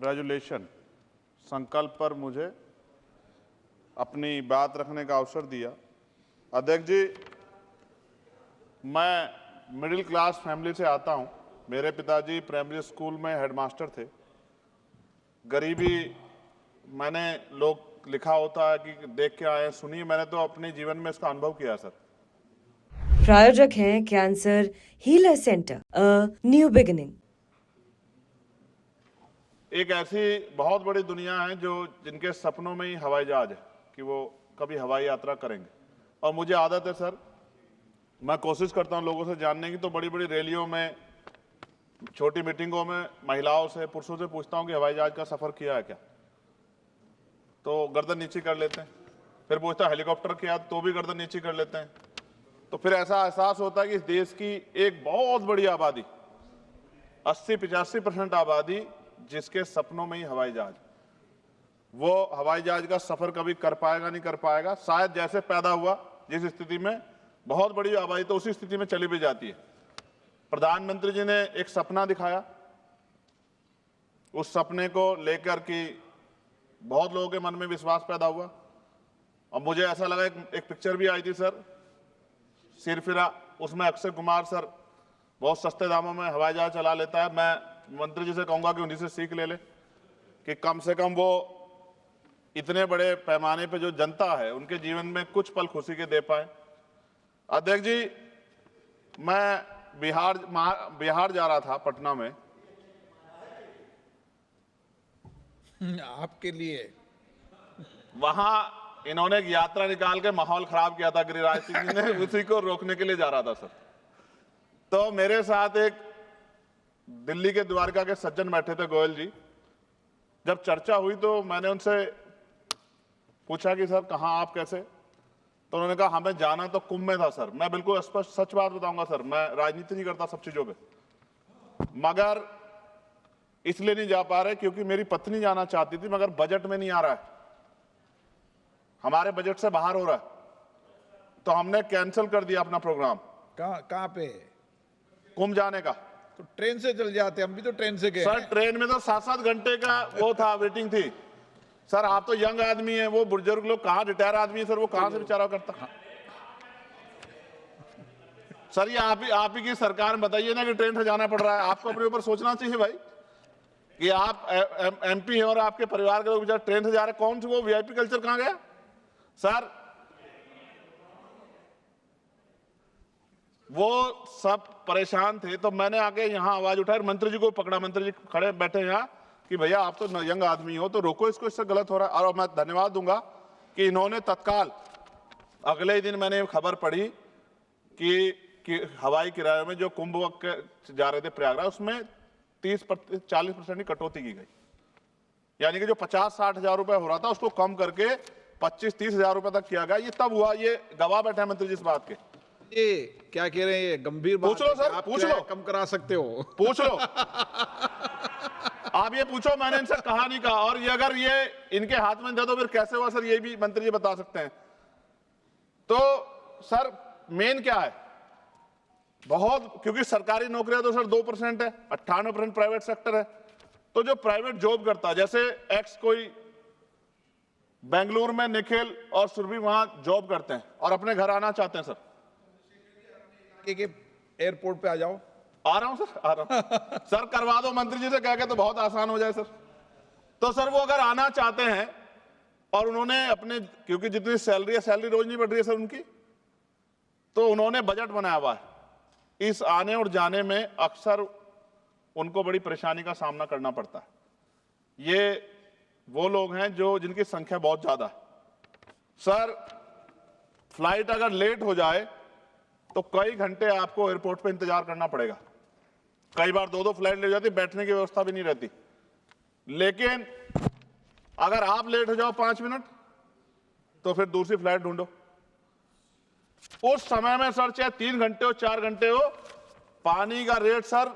Resolution संकल्प पर मुझे अपनी बात रखने का अवसर दिया। अध्यक्ष जी, मैं मिडिल क्लास फैमिली से आता हूं। मेरे पिताजी प्राइमरी स्कूल में हेडमास्टर थे। गरीबी मैंने लोग लिखा होता है कि देख के आए, सुनिए, मैंने तो अपने जीवन में इसका अनुभव किया सर। प्रायोजक हैं cancer healer centre, a new beginning. एक ऐसी बहुत बड़ी दुनिया है जो जिनके सपनों में ही हवाई जहाज है कि वो कभी हवाई यात्रा करेंगे। और मुझे आदत है सर, मैं कोशिश करता हूं लोगों से जानने की, तो बड़ी बड़ी रैलियों में, छोटी मीटिंगों में महिलाओं से, पुरुषों से पूछता हूं कि हवाई जहाज का सफर किया है क्या, तो गर्दन नीचे कर लेते हैं। फिर पूछता हेलीकॉप्टर किया, तो भी गर्दन नीचे कर लेते हैं। तो फिर ऐसा एहसास होता है कि इस देश की एक बहुत बड़ी आबादी, 80-85% आबादी जिसके सपनों में ही हवाई जहाज, वो हवाई जहाज का सफर कभी कर पाएगा नहीं कर पाएगा। शायद जैसे पैदा हुआ जिस स्थिति में, बहुत बड़ी आबादी तो उसी स्थिति में चली भी जाती है। प्रधानमंत्री जी ने एक सपना दिखाया, उस सपने को लेकर के बहुत लोगों के मन में विश्वास पैदा हुआ। और मुझे ऐसा लगा, एक पिक्चर भी आई थी सर, सिरफिरा, उसमें अक्षय कुमार सर बहुत सस्ते दामों में हवाई जहाज चला लेता है। मैं मंत्री जी से कहूंगा कि उन्हीं से सीख ले कि कम से कम वो इतने बड़े पैमाने पे जो जनता है उनके जीवन में कुछ पल खुशी के दे पाए। अध्यक्ष जी, मैं बिहार जा रहा था, पटना में। आपके लिए वहां इन्होंने एक यात्रा निकाल के माहौल खराब किया था गिरिराज सिंह जी ने, उसी को रोकने के लिए जा रहा था सर। तो मेरे साथ एक दिल्ली के द्वारका के सज्जन बैठे थे, गोयल जी। जब चर्चा हुई तो मैंने उनसे पूछा कि सर कहाँ आप, कैसे, तो उन्होंने कहा हमें जाना तो कुंभ में था सर। मैं बिल्कुल स्पष्ट सच बात बताऊंगा सर, मैं राजनीति नहीं करता सब चीजों पे, मगर इसलिए नहीं जा पा रहे क्योंकि मेरी पत्नी जाना चाहती थी, मगर बजट में नहीं आ रहा है, हमारे बजट से बाहर हो रहा है। तो हमने कैंसिल कर दिया अपना प्रोग्राम। कहाँ पे? कुंभ जाने का। तो ट्रेन से चल जाते, हम भी तो ट्रेन से गए सर हैं। ट्रेन में तो 7-7 घंटे का वो था, वेटिंग थी सर। आप तो यंग आदमी हैं, वो बुजुर्ग लोग कहाँ, रिटायर आदमी है सर, वो कहाँ से बेचारा करता। सर ये आप ही की सरकार में बताइए ना कि ट्रेन से जाना पड़ रहा है। आपको अपने ऊपर सोचना चाहिए भाई कि आप एमपी हैं और आपके परिवार के लोग बेचारे ट्रेन से जा रहे हैं। कौन सी वो वीआईपी कल्चर कहाँ गया सर? वो सब परेशान थे, तो मैंने आके यहाँ आवाज उठाई, मंत्री जी को पकड़ा। मंत्री जी खड़े बैठे यहाँ कि भैया आप तो यंग आदमी हो, तो रोको इसको, इससे गलत हो रहा है। और मैं धन्यवाद दूंगा कि इन्होंने तत्काल अगले ही दिन मैंने खबर पढ़ी कि हवाई किराए में जो कुंभ जा रहे थे प्रयागराज, उसमें 30-40% की कटौती की गई। यानी कि जो 50-60 हजार रुपए हो रहा था उसको कम करके 25-30 हजार रुपए तक किया गया। ये तब हुआ, ये गवाह बैठे हैं मंत्री जी इस बात के। ये क्या कह रहे हैं, ये गंभीर बात पूछ लो है कि सर, आप पूछ क्या लो, कम करा सकते हो? पूछ लो आप ये पूछो, मैंने इनसे कहा नहीं कहा। और ये अगर ये इनके हाथ में था तो फिर कैसे हुआ सर, ये भी मंत्री जी बता सकते हैं। तो सर मेन क्या है, बहुत, क्योंकि सरकारी नौकरियां तो सर 2% है, 98% प्राइवेट सेक्टर है। तो जो प्राइवेट जॉब करता है, जैसे एक्स कोई बेंगलुरु में निखिल और सुरभि वहां जॉब करते हैं और अपने घर आना चाहते हैं सर, कि एयरपोर्ट पे आ जाओ। आ रहा हूं सर, आ रहा हूं सर, करवा दो मंत्री जी से कह के, तो बहुत आसान हो जाए सर। तो सर वो अगर आना चाहते हैं और उन्होंने अपने, क्योंकि जितनी सैलरी है, सैलरी रोज नहीं बढ़ रही है सर उनकी, तो उन्होंने बजट बनाया हुआ है। इस आने और जाने में अक्सर उनको बड़ी परेशानी का सामना करना पड़ता है। ये वो लोग हैं जो जिनकी संख्या बहुत ज्यादा है सर। फ्लाइट अगर लेट हो जाए तो कई घंटे आपको एयरपोर्ट पे इंतजार करना पड़ेगा। कई बार 2-2 फ्लाइट ले जाती, बैठने की व्यवस्था भी नहीं रहती। लेकिन अगर आप लेट हो जाओ 5 मिनट तो फिर दूसरी फ्लाइट ढूंढो। उस समय में सर चाहे 3 घंटे हो, 4 घंटे हो, पानी का रेट सर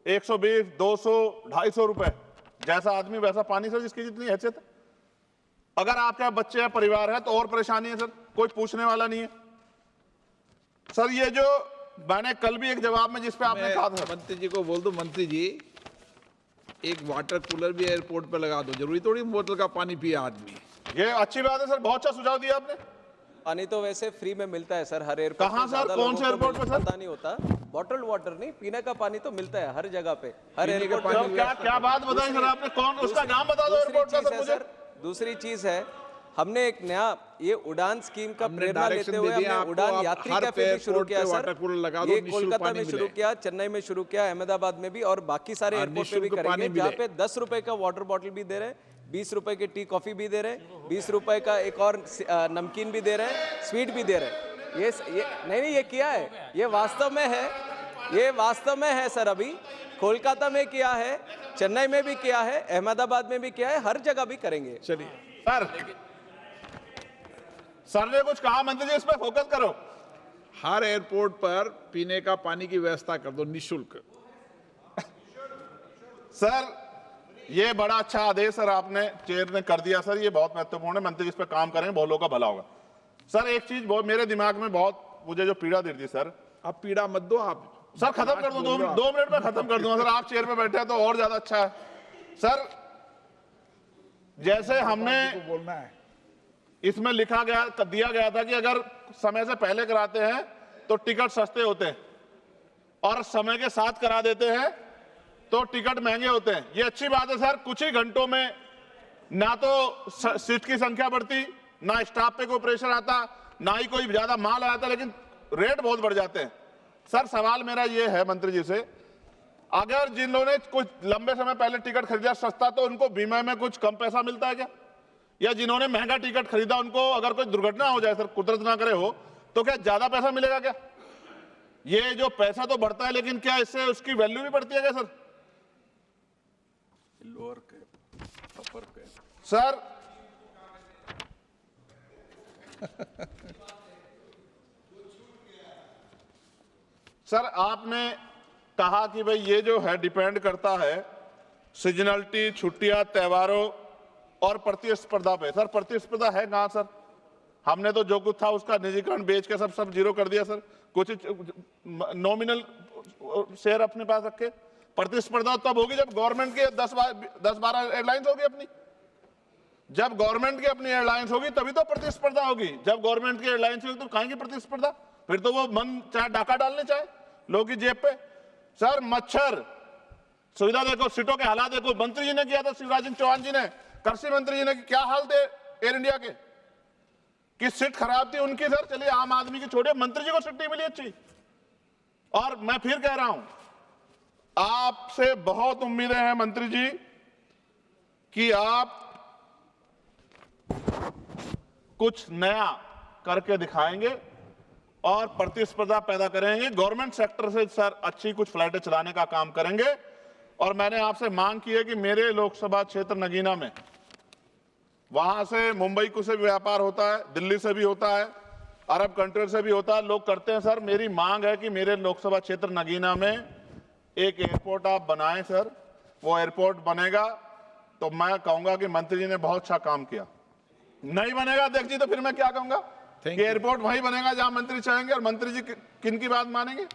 120, 200, 250 रुपए, जैसा आदमी वैसा पानी सर, जिसकी जितनी हैसियत है। अगर आपके बच्चे या परिवार है तो और परेशानी है सर, कोई पूछने वाला नहीं है सर। ये जो मैंने कल भी एक जवाब में जिसपे आपने कहा था, मंत्री जी को बोल दो, मंत्री जी एक वाटर कूलर भी एयरपोर्ट पे लगा दो, जरूरी थोड़ी बोतल का पानी पिए आदमी। ये अच्छी बात है सर, बहुत अच्छा सुझाव दिया आपने। पानी तो वैसे फ्री में मिलता है सर हर एयरपोर्ट कहाँ पे, सर? ज़्यादा कौन लोगों से को एयरपोर्ट पे सर? पता नहीं होता। बॉटल्ड वाटर नहीं, पीने का पानी तो मिलता है हर जगह पे, हर पीने का एयरपोर्ट पानी पे। क्या क्या बात बताई सर आपने? कौन, उसका नाम बता दो एयरपोर्ट का सर मुझे। दूसरी चीज है, हमने एक नया ये उड़ान स्कीम का हमने प्रेरणा डायरेक्शन लेते हुए दे दिया हमने आपको, उड़ान आप यात्री हर कैफे भी शुरू एयरपोर्ट किया पे सर। वाटर कूलर लगा दो, ये निःशुल्क कोलकाता पानी में शुरू मिले। किया, चेन्नई में शुरू किया, अहमदाबाद में भी, और बाकी सारे और एयरपोर्ट पे भी निःशुल्क करेंगे, पानी जहाँ मिले। पे 10 रुपए का वाटर बॉटल भी दे रहे हैं, 20 रुपए की टी कॉफी भी दे रहे हैं, 20 रुपए का एक और नमकीन भी दे रहे हैं, स्वीट भी दे रहे हैं। ये नहीं, ये किया है, ये वास्तव में है, ये वास्तव में है सर। अभी कोलकाता में किया है, चेन्नई में भी किया है, अहमदाबाद में भी किया है, हर जगह भी करेंगे। चलिए, सर ने कुछ कहा, मंत्री जी इस पर फोकस करो। हर एयरपोर्ट पर पीने का पानी की व्यवस्था कर दो निःशुल्क। सर ये बड़ा अच्छा आदेश सर आपने, चेयर ने कर दिया सर, ये बहुत महत्वपूर्ण है। मंत्री जी इस पर काम करेंगे, बहुत लोगों का भला होगा। सर एक चीज बहुत मेरे दिमाग में बहुत मुझे जो पीड़ा दे रही सर, आप पीड़ा मत दो, आप सर खत्म कर दो, दो मिनट में खत्म कर दूंगा सर। आप चेयर पे बैठे हैं तो और ज्यादा अच्छा है सर। जैसे हमने बोलना है। इसमें दिया गया था कि अगर समय से पहले कराते हैं तो टिकट सस्ते होते हैं, और समय के साथ करा देते हैं तो टिकट महंगे होते हैं। ये अच्छी बात है सर। कुछ ही घंटों में ना तो सीट की संख्या बढ़ती, ना स्टाफ पे कोई प्रेशर आता, ना ही कोई ज्यादा माल आता, लेकिन रेट बहुत बढ़ जाते हैं। सर सवाल मेरा ये है मंत्री जी से, अगर जिन लोगों ने कुछ लंबे समय पहले टिकट खरीदा सस्ता, तो उनको बीमा में कुछ कम पैसा मिलता है क्या? या जिन्होंने महंगा टिकट खरीदा उनको अगर कोई दुर्घटना हो जाए सर, कुदरत ना करे हो, तो क्या ज्यादा पैसा मिलेगा क्या? ये जो पैसा तो बढ़ता है, लेकिन क्या इससे उसकी वैल्यू भी बढ़ती है क्या sir? Lower cap, upper cap. Sir sir आपने कहा कि भाई ये जो है डिपेंड करता है सीजनलिटी, छुट्टियां, त्योहारों और प्रतिस्पर्धा पे। सर प्रतिस्पर्धा है कहां सर? हमने तो जो कुछ था उसका निजीकरण बेच के सब जीरो कर दिया सर। कुछ नॉमिनल शेयर अपने पास रखे। प्रतिस्पर्धा तब होगी जब गवर्नमेंट के 10-12 एयरलाइंस होगी अपनी। जब गवर्नमेंट की अपनी एयरलाइंस होगी तभी तो प्रतिस्पर्धा होगी। जब गवर्नमेंट की एयरलाइंस होगी तो कहां की प्रतिस्पर्धा? फिर तो वो मन चाहे डाका डालने चाहे लोगों की जेब पे। सर मच्छर सुविधा देखो, सीटों के हालात देखो। मंत्री जी ने किया था, शिवराज सिंह चौहान जी ने, कृषि मंत्री जी ने, क्या हाल थे एयर इंडिया के, कि सीट खराब थी उनकी सर। चलिए आम आदमी की छोड़िए, मंत्री जी को सीट नहीं मिली अच्छी। और मैं फिर कह रहा हूं, आपसे बहुत उम्मीदें हैं मंत्री जी कि आप कुछ नया करके दिखाएंगे और प्रतिस्पर्धा पैदा करेंगे। गवर्नमेंट सेक्टर से सर अच्छी कुछ फ्लाइटें चलाने का काम करेंगे। और मैंने आपसे मांग की है कि मेरे लोकसभा क्षेत्र नगीना में, वहां से मुंबई को से भी व्यापार होता है, दिल्ली से भी होता है, अरब कंट्री से भी होता है, लोग करते हैं सर। मेरी मांग है कि मेरे लोकसभा क्षेत्र नगीना में एक एयरपोर्ट आप बनाएं सर। वो एयरपोर्ट बनेगा तो मैं कहूंगा कि मंत्री जी ने बहुत अच्छा काम किया। नहीं बनेगा अध्यक्ष जी तो फिर मैं क्या कहूंगा कि एयरपोर्ट वहीं बनेगा जहां मंत्री चाहेंगे। और मंत्री जी किन की बात मानेंगे?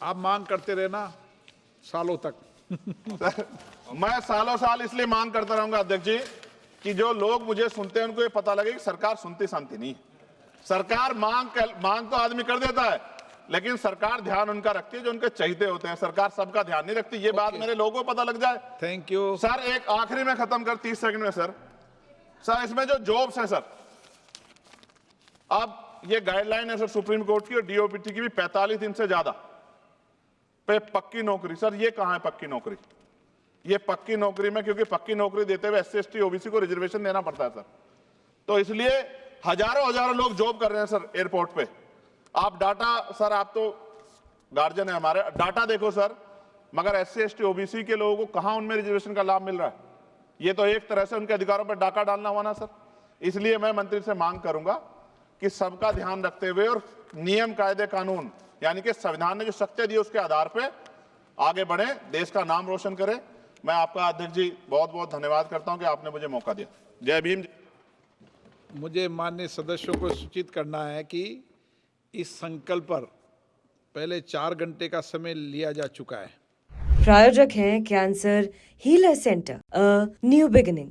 आप मांग करते रहना सालों तक। मैं सालों साल इसलिए मांग करता रहूंगा अध्यक्ष जी कि जो लोग मुझे सुनते हैं उनको ये पता लगे कि सरकार सुनती शांति नहीं। सरकार मांग तो आदमी कर देता है, लेकिन सरकार ध्यान उनका रखती है जो उनके चहीते होते हैं। सरकार सबका ध्यान नहीं रखती। ये बात मेरे लोगों को पता लग जाए। थैंक यू सर एक आखिरी में खत्म कर 30 सेकंड में सर इसमें जो जॉब्स है सर, अब ये गाइडलाइन है सर सुप्रीम कोर्ट की और डीओपीटी की भी, 45 दिन से ज्यादा पे पक्की नौकरी। सर ये कहां है पक्की नौकरी? ये पक्की नौकरी में, क्योंकि पक्की नौकरी देते हुए SC ST OBC को रिजर्वेशन देना पड़ता है सर, तो इसलिए हजारों लोग जॉब कर रहे हैं सर एयरपोर्ट पे। आप डाटा सर, आप तो गार्जियन है हमारे, डाटा देखो सर, मगर SC ST OBC के लोगों को कहां उनमें रिजर्वेशन का लाभ मिल रहा है? ये तो एक तरह से उनके अधिकारों पर डाका डालना हुआ ना सर। इसलिए मैं मंत्री से मांग करूंगा कि सबका ध्यान रखते हुए और नियम, कायदे, कानून, यानी कि संविधान ने जो शक्ति दी उसके आधार पे आगे बढ़े, देश का नाम रोशन करें। मैं आपका अध्यक्ष जी बहुत बहुत धन्यवाद करता हूं कि आपने मुझे मौका दिया। जय भीम। मुझे माननीय सदस्यों को सूचित करना है कि इस संकल्प पर पहले 4 घंटे का समय लिया जा चुका है। प्रायोजक हैं cancer healer centre, a new beginning.